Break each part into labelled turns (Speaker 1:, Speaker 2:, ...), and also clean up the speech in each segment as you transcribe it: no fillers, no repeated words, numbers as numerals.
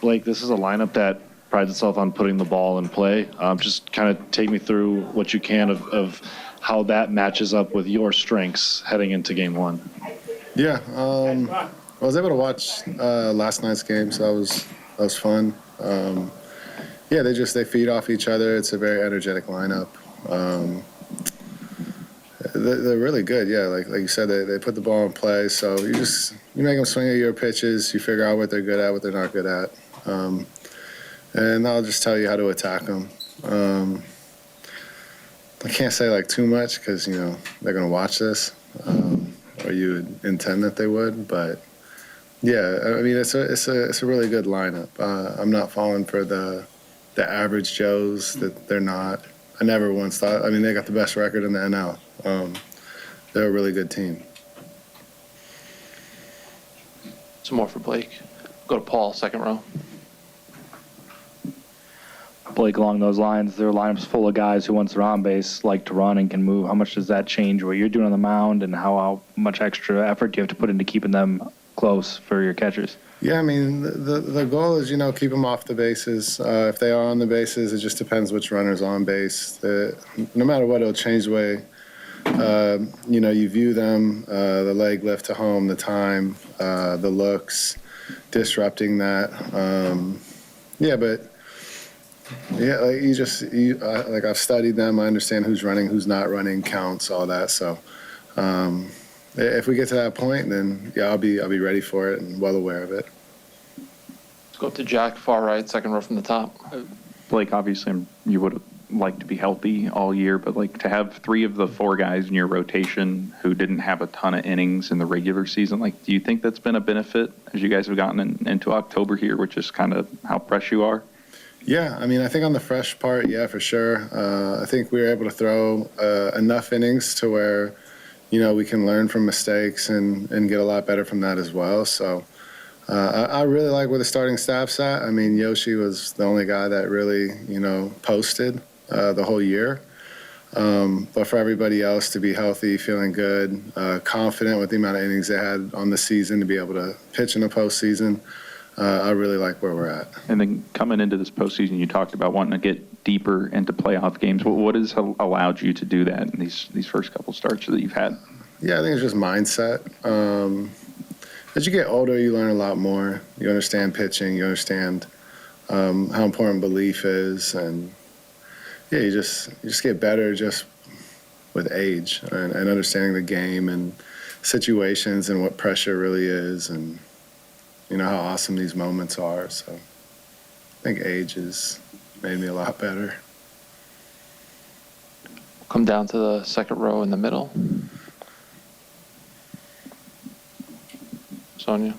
Speaker 1: Blake, this is a lineup that prides itself on putting the ball in play. Just kind of take me through what you can of how that matches up with your strengths heading into game one.
Speaker 2: Yeah, I was able to watch last night's game, so that was fun. Yeah, they feed off each other. It's a very energetic lineup. They're really good. Yeah, like you said, they put the ball in play. So you make them swing at your pitches. You figure out what they're good at, what they're not good at, and I'll just tell you how to attack them. I can't say like too much because they're gonna watch this, or you would intend that they would. But yeah, I mean it's a really good lineup. I'm not falling for the average Joes that they're not. I never once thought. I mean, they got the best record in the NL. They're a really good team.
Speaker 3: Some more for Blake. Go to Paul, second row.
Speaker 4: Blake, along those lines, their lineup's full of guys who, once they're on base, like to run and can move. How much does that change what you're doing on the mound, and how much extra effort do you have to put into keeping them close for your catchers?
Speaker 2: Yeah, I mean, the goal is, keep them off the bases. If they are on the bases, it just depends which runner's on base. No matter what, it'll change the way, you view them, the leg lift to home, the time, the looks, disrupting that. Like I've studied them. I understand who's running, who's not running, counts, all that. So if we get to that point, then yeah, I'll be ready for it and well aware of it.
Speaker 3: Let's go up to Jack, far right, second row from the top.
Speaker 5: Blake, obviously, you would like to be healthy all year, but like to have 3 of the 4 guys in your rotation who didn't have a ton of innings in the regular season, like, do you think that's been a benefit as you guys have gotten into October here, which is kind of how fresh you are?
Speaker 2: Yeah, I mean, I think on the fresh part, yeah, for sure. I think we were able to throw enough innings to where, we can learn from mistakes and get a lot better from that as well. So I really like where the starting staff's at. I mean, Yoshi was the only guy that really, posted the whole year. But for everybody else to be healthy, feeling good, confident with the amount of innings they had on the season to be able to pitch in the postseason, I really like where we're at.
Speaker 5: And then coming into this postseason, you talked about wanting to get deeper into playoff games. What has allowed you to do that in these first couple starts that you've had?
Speaker 2: Yeah, I think it's just mindset. As you get older, you learn a lot more. You understand pitching. You understand how important belief is, and yeah, you just get better just with age and understanding the game and situations and what pressure really is, and how awesome these moments are. So I think age has made me a lot better.
Speaker 3: Come down to the second row in the middle. Sonia.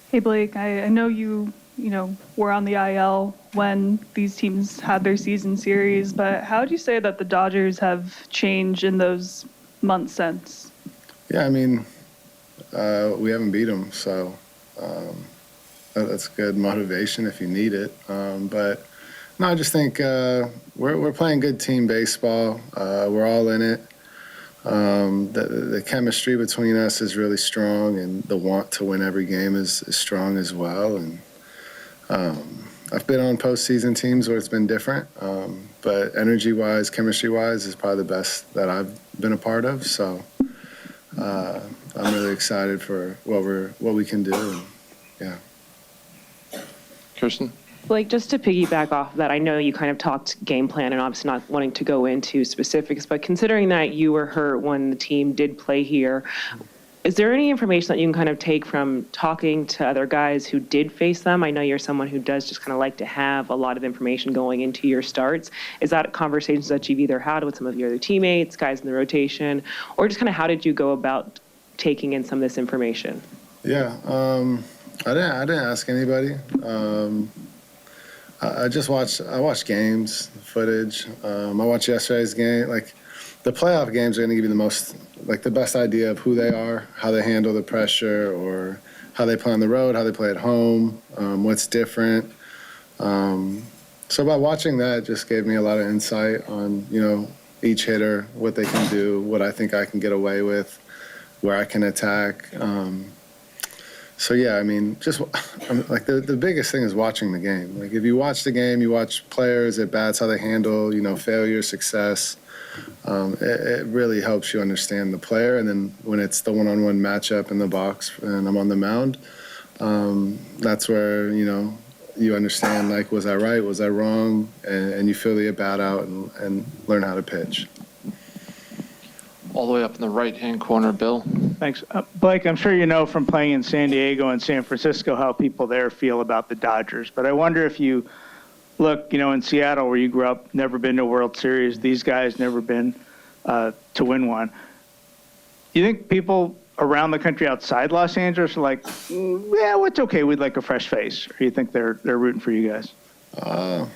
Speaker 6: Hey, Blake, I know you were on the IL when these teams had their season series, but how would you say that the Dodgers have changed in those months since?
Speaker 2: Yeah, I mean, we haven't beat them, so that's good motivation if you need it. But no, I just think we're playing good team baseball. We're all in it. The chemistry between us is really strong, and the want to win every game is strong as well. And I've been on postseason teams where it's been different, but energy-wise, chemistry-wise, is probably the best that I've been a part of. So I'm really excited for what we can do. And, yeah.
Speaker 3: Kirsten.
Speaker 7: Like, just to piggyback off of that, I know you kind of talked game plan and obviously not wanting to go into specifics, but considering that you were hurt when the team did play here, is there any information that you can kind of take from talking to other guys who did face them? I know you're someone who does just kind of like to have a lot of information going into your starts. Is that conversations that you've either had with some of your other teammates, guys in the rotation, or just kind of how did you go about taking in some of this information?
Speaker 2: Yeah, I didn't ask anybody. I watched games, footage. I watched yesterday's game. Like, the playoff games are going to give you the best idea of who they are, how they handle the pressure, or how they play on the road, how they play at home, what's different. So by watching that, it just gave me a lot of insight on, each hitter, what they can do, what I think I can get away with, where I can attack. So yeah, I mean, just like the biggest thing is watching the game. Like if you watch the game, you watch players at bats, how they handle, failure, success. It really helps you understand the player. And then when it's the one-on-one matchup in the box and I'm on the mound, that's where, you understand, like, was I right? Was I wrong? And you feel the at-bat out and learn how to pitch.
Speaker 3: All the way up in the right-hand corner, Bill.
Speaker 8: Thanks. Blake, I'm sure you know from playing in San Diego and San Francisco how people there feel about the Dodgers. But I wonder if you look, in Seattle where you grew up, never been to a World Series, these guys never been to win one. You think people around the country outside Los Angeles are like, yeah, well, it's okay, we'd like a fresh face? Or you think they're rooting for you guys?
Speaker 2: I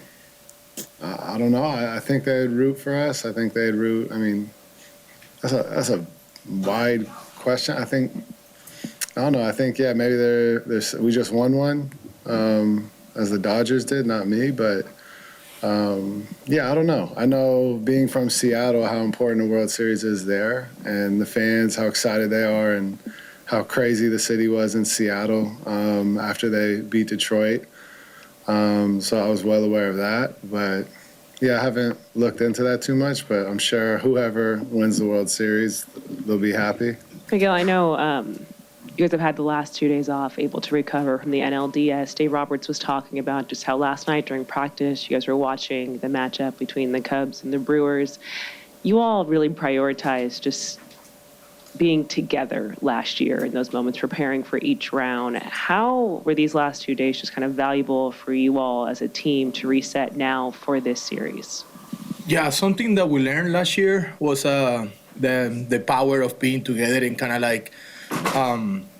Speaker 2: don't know. I think they'd root for us. I think they'd root. I mean, that's a wide question. I don't know. I think, yeah, maybe we just won one, as the Dodgers did, not me, but yeah, I don't know. I know being from Seattle, how important the World Series is there, and the fans, how excited they are, and how crazy the city was in Seattle after they beat Detroit. So I was well aware of that, but yeah, I haven't looked into that too much, but I'm sure whoever wins the World Series, they'll be happy.
Speaker 7: Miguel, I know you guys have had the last 2 days off, able to recover from the NLDS. Dave Roberts was talking about just how last night during practice, you guys were watching the matchup between the Cubs and the Brewers. You all really prioritized just being together last year in those moments, preparing for each round. How were these last 2 days just kind of valuable for you all as a team to reset now for this series?
Speaker 9: Yeah, something that we learned last year was the power of being together and kind of like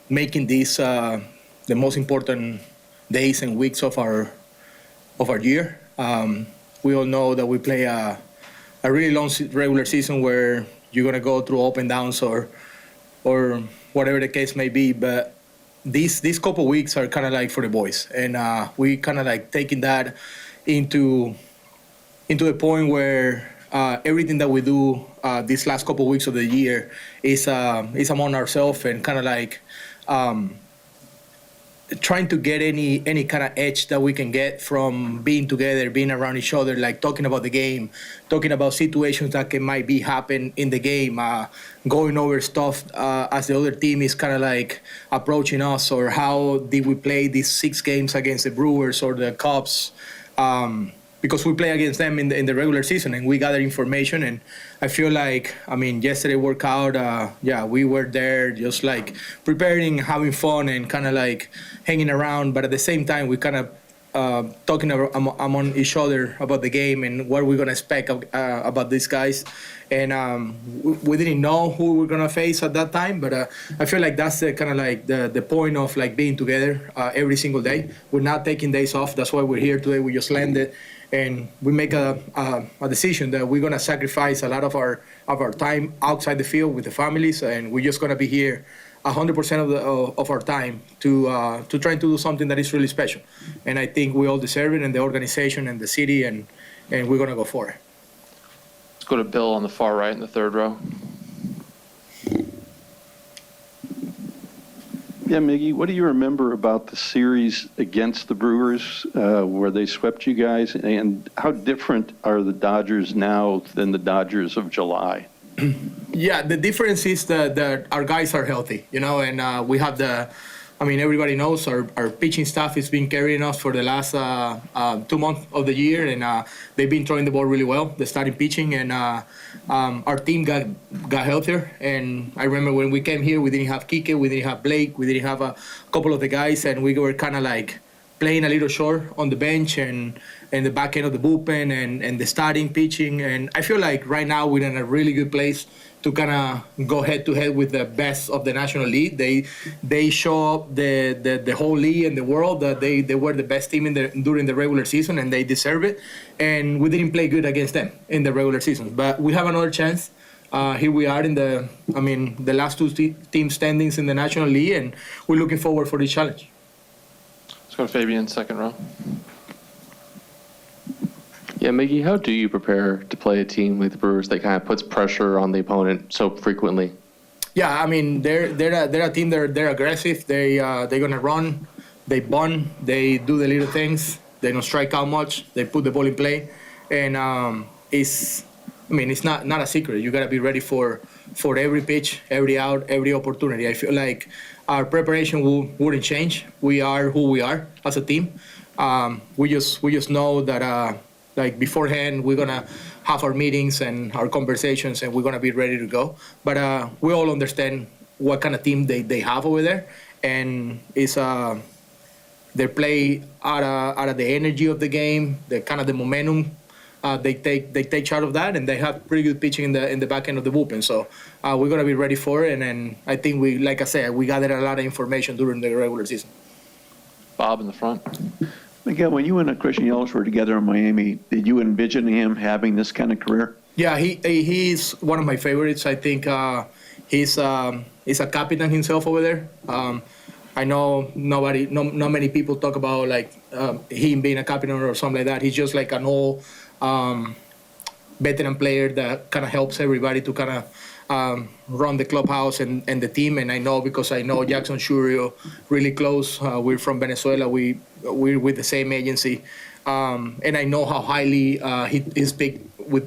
Speaker 9: making these the most important days and weeks of our year. We all know that we play a really long regular season where you're gonna go through up and downs or whatever the case may be. But these couple weeks are kind of like for the boys, and we kind of like taking that into the point where everything that we do these last couple weeks of the year is among ourselves and kind of like trying to get any kind of edge that we can get from being together, being around each other, like talking about the game, talking about situations that might be happen in the game, going over stuff as the other team is kind of like approaching us, or how did we play these 6 games against the Brewers or the Cubs, because we play against them in the regular season and we gather information. And I feel like, yesterday workout, we were there just like preparing, having fun and kind of like hanging around. But at the same time, we kind of talking among each other about the game and what we're going to expect about these guys. And we didn't know who we were going to face at that time, but I feel like that's kind of like the point of like being together every single day. We're not taking days off. That's why we're here today. We just landed. And we make a decision that we're going to sacrifice a lot of our time outside the field with the families, and we're just going to be here 100% of our time to try to do something that is really special. And I think we all deserve it, and the organization and the city, and we're going to go for it.
Speaker 3: Let's go to Bill on the far right in the third row.
Speaker 10: Yeah, Miggy, what do you remember about the series against the Brewers where they swept you guys, and how different are the Dodgers now than the Dodgers of July?
Speaker 9: Yeah, the difference is that our guys are healthy, and we have everybody knows our pitching staff has been carrying us for the last 2 months of the year, and they've been throwing the ball really well. They started pitching, and our team got healthier. And I remember when we came here, we didn't have Kike, we didn't have Blake, we didn't have a couple of the guys, and we were kind of like playing a little short on the bench and the back end of the bullpen and the starting pitching. And I feel like right now we're in a really good place to kind of go head to head with the best of the National League. They show up the whole league and the world that they were the best team during the regular season, and they deserve it. And we didn't play good against them in the regular season, but we have another chance. Here we are in the last 2 team standings in the National League, and we're looking forward for this challenge.
Speaker 3: Let's go to Fabian, second row.
Speaker 11: Yeah, Miggy, how do you prepare to play a team like the Brewers that kind of puts pressure on the opponent so frequently?
Speaker 9: Yeah, I mean they're a team. They're aggressive. They're gonna run. They bunt. They do the little things. They don't strike out much. They put the ball in play, and it's not a secret. You gotta be ready for every pitch, every out, every opportunity. I feel like our preparation wouldn't change. We are who we are as a team. We just know that like beforehand we're gonna have our meetings and our conversations and we're gonna be ready to go. But we all understand what kind of team they have over there, and it's they play out of the energy of the game, the kind of the momentum. They take charge of that, and they have pretty good pitching in the back end of the bullpen. So we're gonna be ready for it, and I think like I said, we gathered a lot of information during the regular season.
Speaker 3: Bob in the front.
Speaker 10: Miguel, when you and Christian Yelich were together in Miami, did you envision him having this kind of career?
Speaker 9: Yeah, he's one of my favorites. I think he's a captain himself over there. I know not many people talk about like him being a captain or something like that. He's just like an old veteran player that kind of helps everybody to kind of run the clubhouse and the team. And I know because I know Jackson Churio really close. We're from Venezuela. We're with the same agency, and I know how highly he speaks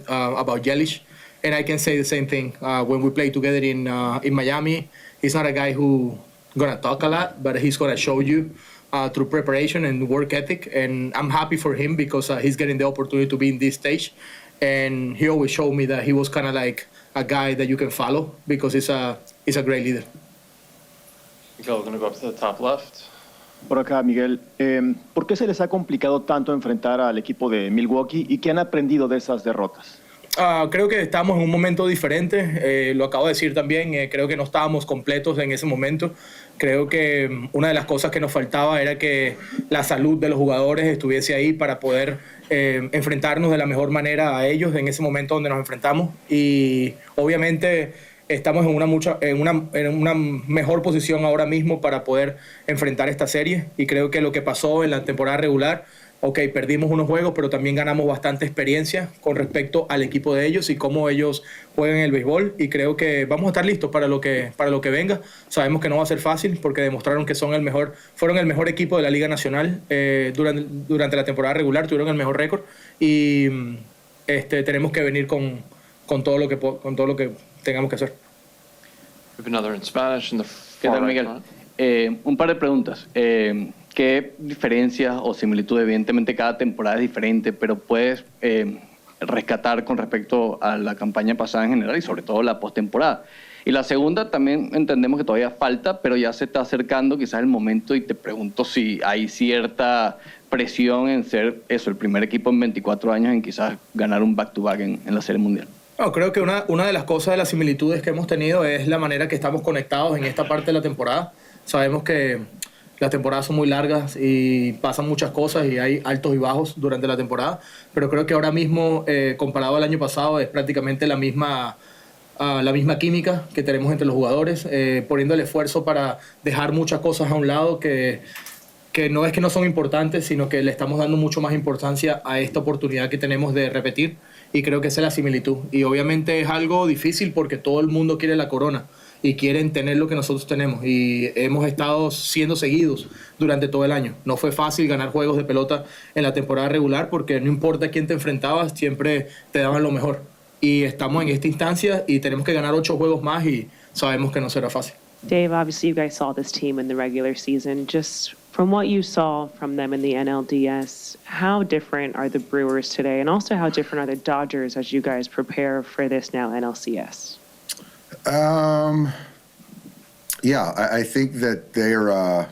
Speaker 9: about Yelich. And I can say the same thing when we play together in Miami. He's not a guy who gonna talk a lot, but he's gonna show you through preparation and work ethic. And I'm happy for him because he's getting the opportunity to be in this stage. And he always showed me that he was kind of like a guy that you can follow because he's a great leader.
Speaker 3: Miguel, we're going to go up to the top left.
Speaker 12: Por acá, Miguel. ¿Por qué se les ha complicado tanto enfrentar al equipo de Milwaukee y qué han aprendido de esas derrotas?
Speaker 9: Creo que estamos en un momento diferente, lo acabo de decir también, creo que no estábamos completos en ese momento. Creo que una de las cosas que nos faltaba era que la salud de los jugadores estuviese ahí para poder enfrentarnos de la mejor manera a ellos en ese momento donde nos enfrentamos. Y obviamente estamos en una mejor posición ahora mismo para poder enfrentar esta serie. Y creo que lo que pasó en la temporada regular, perdimos unos juegos, pero también ganamos bastante experiencia con respecto al equipo de ellos y cómo ellos juegan el béisbol. Y creo que vamos a estar listos para lo que venga. Sabemos que no va a ser fácil porque demostraron que fueron el mejor equipo de la Liga Nacional durante la temporada regular, tuvieron el mejor récord y tenemos que venir con todo lo que tengamos que hacer.
Speaker 3: We have another in Spanish in the
Speaker 11: ¿Qué
Speaker 3: far
Speaker 11: tal,
Speaker 3: right
Speaker 11: Miguel?
Speaker 3: front.
Speaker 11: Un par de preguntas. ¿Qué diferencias o similitudes? Evidentemente cada temporada es diferente, pero puedes rescatar con respecto a la campaña pasada en general y sobre todo la postemporada. Y la segunda, también entendemos que todavía falta, pero ya se está acercando quizás el momento y te pregunto si hay cierta presión en ser el primer equipo en 24 años en quizás ganar un back-to-back en la Serie Mundial.
Speaker 9: No, creo que una de las cosas de las similitudes que hemos tenido es la manera que estamos conectados en esta parte de la temporada. Sabemos que las temporadas son muy largas y pasan muchas cosas y hay altos y bajos durante la temporada, pero creo que ahora mismo, comparado al año pasado, es prácticamente la misma química que tenemos entre los jugadores, poniendo el esfuerzo para dejar muchas cosas a un lado que no es que no son importantes, sino que le estamos dando mucho más importancia a esta oportunidad que tenemos de repetir, y creo que esa es la similitud. Y obviamente es algo difícil porque todo el mundo quiere la corona y quieren tener lo que nosotros tenemos, y hemos estado siendo seguidos durante todo el año. No fue fácil ganar juegos de pelota en la temporada regular porque no importa quién te enfrentabas, siempre te daban lo mejor. Y estamos en esta instancia y tenemos que ganar 8 juegos más y sabemos que no será fácil.
Speaker 7: Dave, obviously you guys saw this team in the regular season. Just from what you saw from them in the NLDS, how different are the Brewers today? And also how different are the Dodgers as you guys prepare for this now NLCS?
Speaker 13: Yeah, I think that they're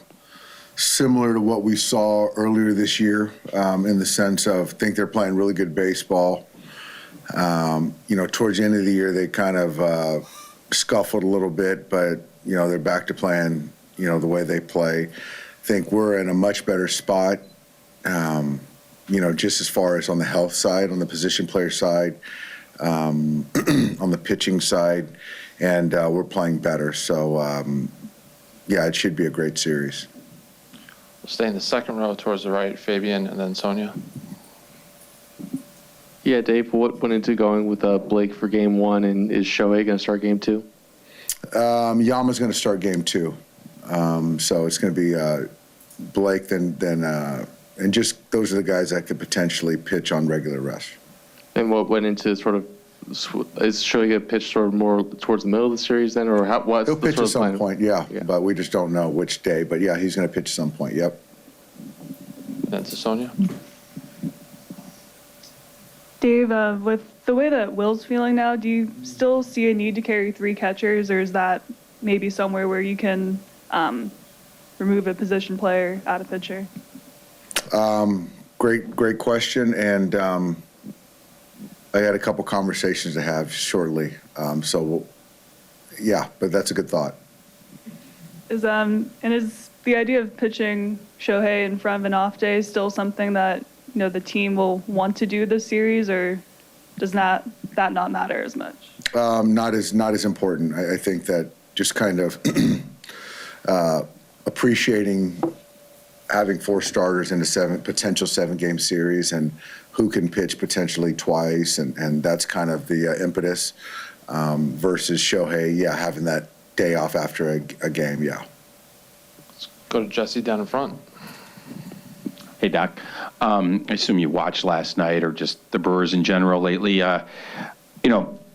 Speaker 13: similar to what we saw earlier this year in the sense of think they're playing really good baseball. Towards the end of the year, they kind of scuffled a little bit, but, they're back to playing, the way they play. I think we're in a much better spot, just as far as on the health side, on the position player side, on the pitching side. And we're playing better. So, it should be a great series.
Speaker 3: We'll stay in the second row towards the right, Fabian, and then Sonia.
Speaker 11: Yeah, Dave, what went into going with Blake for game 1, and is Shohei going to start game 2?
Speaker 13: Yama's going to start game 2. So it's going to be Blake, and just those are the guys that could potentially pitch on regular rest.
Speaker 3: And what went into sort of, is Shohei going to pitch sort of more towards the middle of the series then, or what's
Speaker 13: He'll
Speaker 3: the
Speaker 13: pitch
Speaker 3: sort
Speaker 13: at
Speaker 3: of
Speaker 13: some
Speaker 3: plan?
Speaker 13: point, yeah, but we just don't know which day. But yeah, he's going to pitch at some point, yep.
Speaker 3: Then to Sonia.
Speaker 6: Dave, with the way that Will's feeling now, do you still see a need to carry 3 catchers, or is that maybe somewhere where you can remove a position player out of pitcher?
Speaker 13: Great question, and I had a couple conversations to have shortly. Yeah, but that's a good thought.
Speaker 6: Is the idea of pitching Shohei in front of an off day still something that the team will want to do this series, or does that not matter as much?
Speaker 13: Not as important. I think that just kind of appreciating having 4 starters in a potential 7-game series and who can pitch potentially twice, and that's kind of the impetus versus Shohei, having that day off after a game,
Speaker 3: Let's go to Jesse down in front.
Speaker 14: Hey, Doc. I assume you watched last night or just the Brewers in general lately.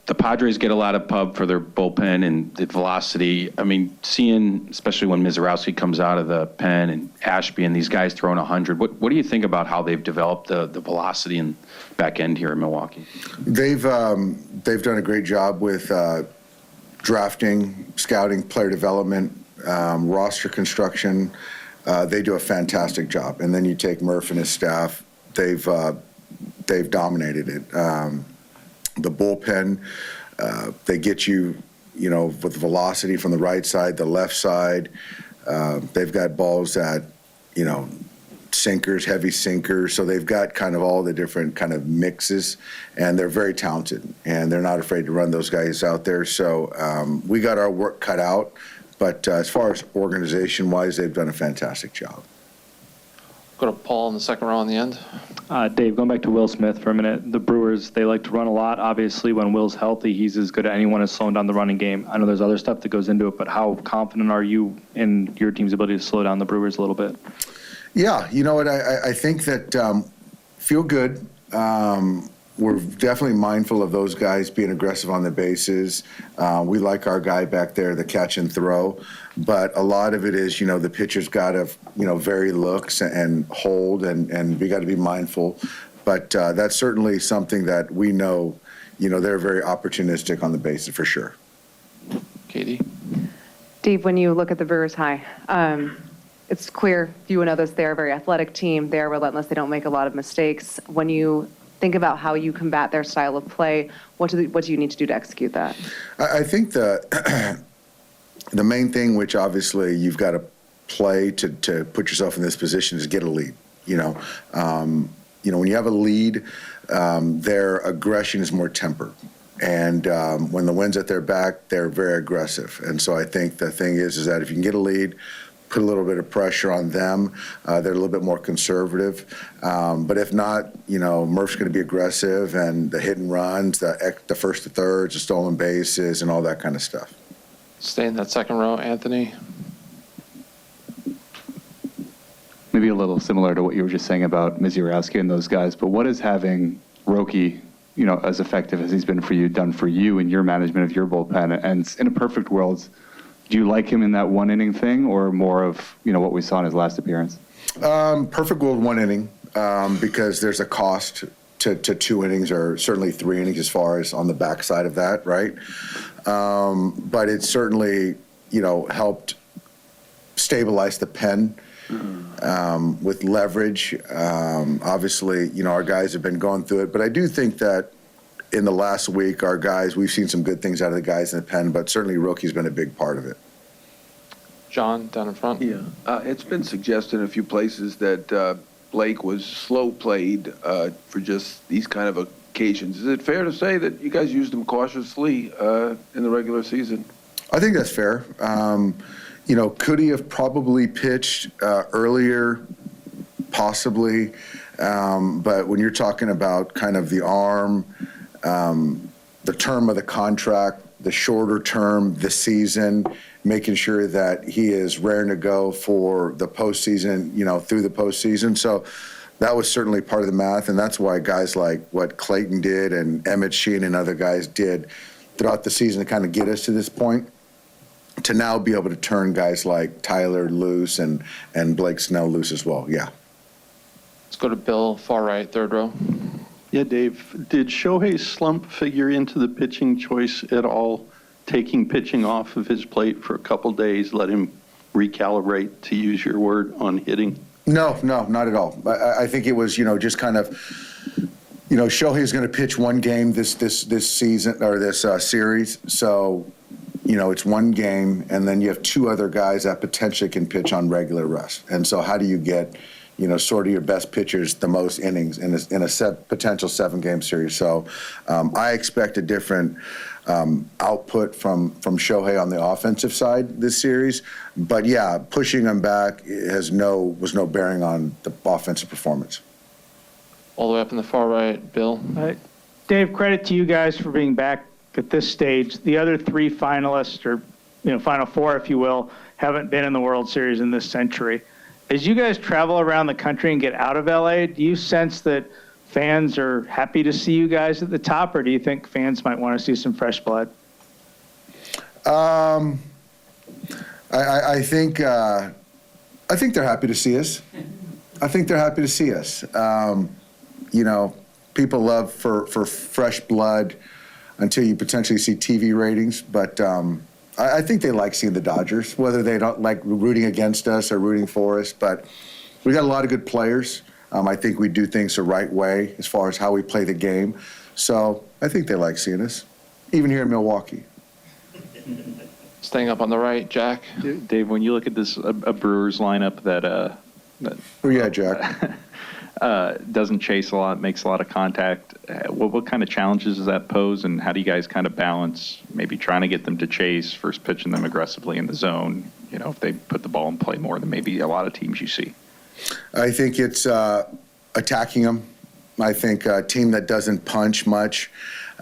Speaker 14: The Padres get a lot of pub for their bullpen and the velocity. I mean, seeing, especially when Mizorowski comes out of the pen and Ashby and these guys throwing 100, what do you think about how they've developed the velocity and back end here in Milwaukee?
Speaker 13: They've done a great job with drafting, scouting, player development, roster construction. They do a fantastic job. And then you take Murph and his staff, they've dominated it. The bullpen, they get you, with velocity from the right side, the left side. They've got balls that, sinkers, heavy sinkers. So they've got kind of all the different kind of mixes, and they're very talented, and they're not afraid to run those guys out there. So we got our work cut out. But as far as organization-wise, they've done a fantastic job.
Speaker 3: Go to Paul in the second row on the end.
Speaker 4: Dave, going back to Will Smith for a minute, the Brewers, they like to run a lot. Obviously, when Will's healthy, he's as good as anyone at slowing down the running game. I know there's other stuff that goes into it, but how confident are you in your team's ability to slow down the Brewers a little bit?
Speaker 13: Yeah, you know what? I think that feel good. We're definitely mindful of those guys being aggressive on the bases. We like our guy back there, the catch and throw. But a lot of it is, the pitcher's got to, vary looks and hold, and we got to be mindful. But that's certainly something that we know, they're very opportunistic on the bases for sure.
Speaker 3: Katie?
Speaker 15: Dave, when you look at the Brewers high, it's clear you and others, they're a very athletic team. They're relentless. They don't make a lot of mistakes. When you think about how you combat their style of play, what do you need to do to execute that?
Speaker 13: I think the main thing, which obviously you've got to play to put yourself in this position, is get a lead. When you have a lead, their aggression is more tempered. And when the wind's at their back, they're very aggressive. And so I think the thing is that if you can get a lead, put a little bit of pressure on them. They're a little bit more conservative. But if not, Murph's going to be aggressive, and the hit and runs, the first to thirds, the stolen bases, and all that kind of stuff.
Speaker 3: Stay in that second row, Anthony.
Speaker 5: Maybe a little similar to what you were just saying about Mizorowski and those guys, but what is having Roki, as effective as he's been for you, done for you in your management of your bullpen? And in a perfect world, do you like him in that 1-inning thing, or more of, what we saw in his last appearance?
Speaker 13: Perfect world 1 inning, because there's a cost to 2 innings, or certainly 3 innings as far as on the backside of that, right? But it certainly, helped stabilize the pen with leverage. Obviously, our guys have been going through it, but I do think that in the last week, our guys, we've seen some good things out of the guys in the pen, but certainly Roki's been a big part of it.
Speaker 3: John, down in front.
Speaker 16: Yeah, it's been suggested in a few places that Blake was slow played for just these kind of occasions. Is it fair to say that you guys used him cautiously in the regular season?
Speaker 13: I think that's fair. Could he have probably pitched earlier? Possibly. But when you're talking about kind of the arm, the term of the contract, the shorter term, the season, making sure that he is raring to go for the postseason, through the postseason. So that was certainly part of the math, and that's why guys like what Clayton did and Emmett Sheehan and other guys did throughout the season to kind of get us to this point, to now be able to turn guys like Tyler loose and Blake Snell loose as well. Yeah.
Speaker 3: Let's go to Bill, far right, third row.
Speaker 10: Yeah, Dave, did Shohei's slump figure into the pitching choice at all? Taking pitching off of his plate for a couple days, let him recalibrate, to use your word, on hitting?
Speaker 13: No, not at all. I think it was, just kind of, Shohei's going to pitch one game this season or this series. So, it's one game, and then you have two other guys that potentially can pitch on regular rest. And so how do you get, sort of your best pitchers the most innings in a potential 7-game series? So I expect a different output from Shohei on the offensive side this series. But yeah, pushing him back was no bearing on the offensive performance.
Speaker 3: All the way up in the far right, Bill.
Speaker 8: Dave, credit to you guys for being back at this stage. The other 3 finalists, or Final Four, if you will, haven't been in the World Series in this century. As you guys travel around the country and get out of LA, do you sense that fans are happy to see you guys at the top, or do you think fans might want to see some fresh blood?
Speaker 13: I think they're happy to see us. People love for fresh blood until you potentially see TV ratings, but I think they like seeing the Dodgers, whether they don't like rooting against us or rooting for us. But we got a lot of good players. I think we do things the right way as far as how we play the game. So I think they like seeing us, even here in Milwaukee.
Speaker 3: Staying up on the right, Jack.
Speaker 5: Dave, when you look at this a Brewers lineup that
Speaker 13: Jack.
Speaker 5: Doesn't chase a lot, makes a lot of contact. What kind of challenges does that pose, and how do you guys kind of balance maybe trying to get them to chase versus pitching them aggressively in the zone, if they put the ball in play more than maybe a lot of teams you see?
Speaker 13: I think it's attacking them. I think a team that doesn't punch much,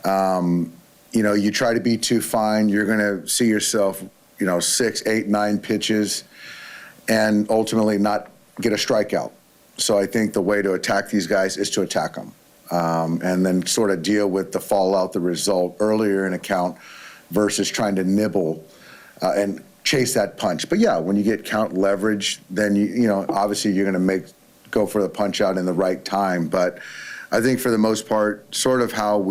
Speaker 13: you try to be too fine, you're going to see yourself, 6, 8, 9 pitches and ultimately not get a strikeout. So I think the way to attack these guys is to attack them, and then sort of deal with the fallout, the result earlier in a count versus trying to nibble and chase that punch. But yeah, when you get count leverage, then obviously you're going to go for the punch out in the right time. But I think for the most part, sort of how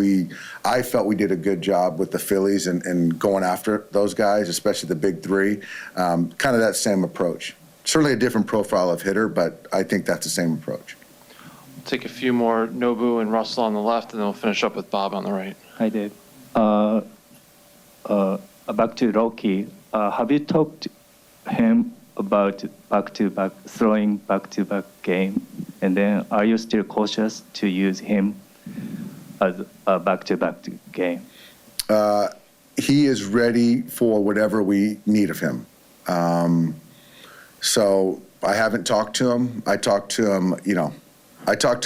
Speaker 13: I felt we did a good job with the Phillies and going after those guys, especially the big 3, kind of that same approach. Certainly a different profile of hitter, but I think that's the same approach.
Speaker 3: We'll take a few more, Nobu and Russell on the left, and then we'll finish up with Bob on the right.
Speaker 17: Hi, Dave. Back to Rocky. Have you talked to him about throwing back-to-back game? And then are you still cautious to use him as a back-to-back game?
Speaker 13: He is ready for whatever we need of him. So I haven't talked to him. I talk to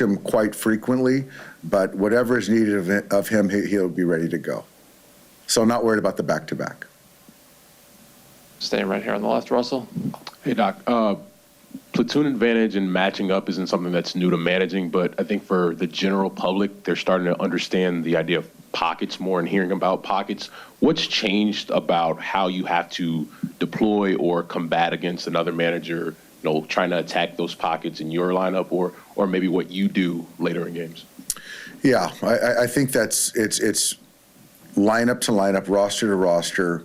Speaker 13: him quite frequently, but whatever is needed of him, he'll be ready to go. So I'm not worried about the back-to-back.
Speaker 3: Staying right here on the left, Russell.
Speaker 18: Hey, Doc. Platoon advantage and matching up isn't something that's new to managing, but I think for the general public, they're starting to understand the idea of pockets more and hearing about pockets. What's changed about how you have to deploy or combat against another manager, trying to attack those pockets in your lineup, or maybe what you do later in games?
Speaker 13: Yeah, I think it's lineup to lineup, roster to roster.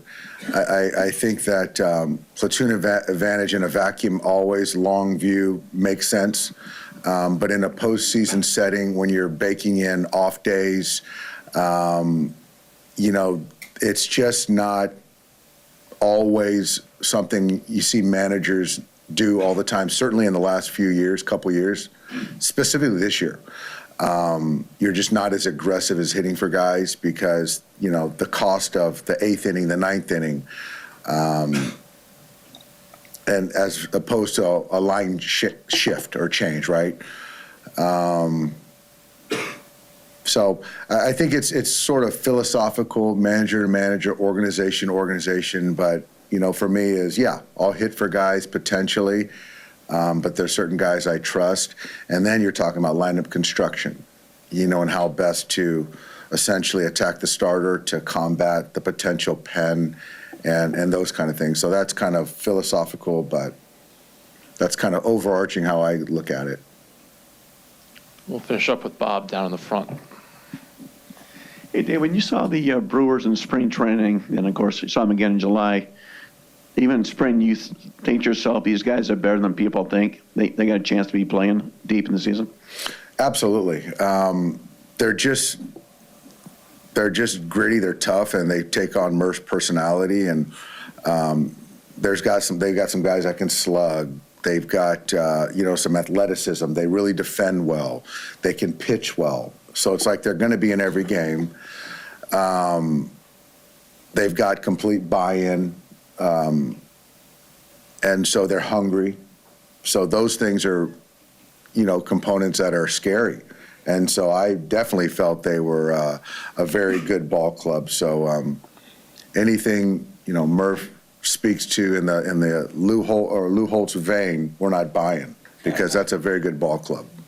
Speaker 13: I think that platoon advantage in a vacuum, always long view, makes sense. But in a postseason setting, when you're baking in off days, it's just not always something you see managers do all the time, certainly in the last couple years, specifically this year. You're just not as aggressive as hitting for guys because, the cost of the 8th inning, the 9th inning, and as opposed to a line shift or change, right? So I think it's sort of philosophical, manager to manager, organization. But, for me is, I'll hit for guys potentially, but there's certain guys I trust. And then you're talking about lineup construction, and how best to essentially attack the starter to combat the potential pen and those kind of things. So that's kind of philosophical, but that's kind of overarching how I look at it.
Speaker 19: We'll finish up with Bob down in the front.
Speaker 20: Hey, Dave, when you saw the Brewers in spring training, and of course you saw them again in July, even in spring, you think to yourself, these guys are better than people think. They got a chance to be playing deep in the season?
Speaker 13: Absolutely. They're just gritty, they're tough, and they take on Murph's personality. And they've got some guys that can slug. They've got, some athleticism. They really defend well. They can pitch well. So it's like they're going to be in every game. They've got complete buy-in, and so they're hungry. So those things are, components that are scary. And so I definitely felt they were a very good ball club. So anything, Murph speaks to in the Lou Holtz vein, we're not buying, because that's a very good ball club.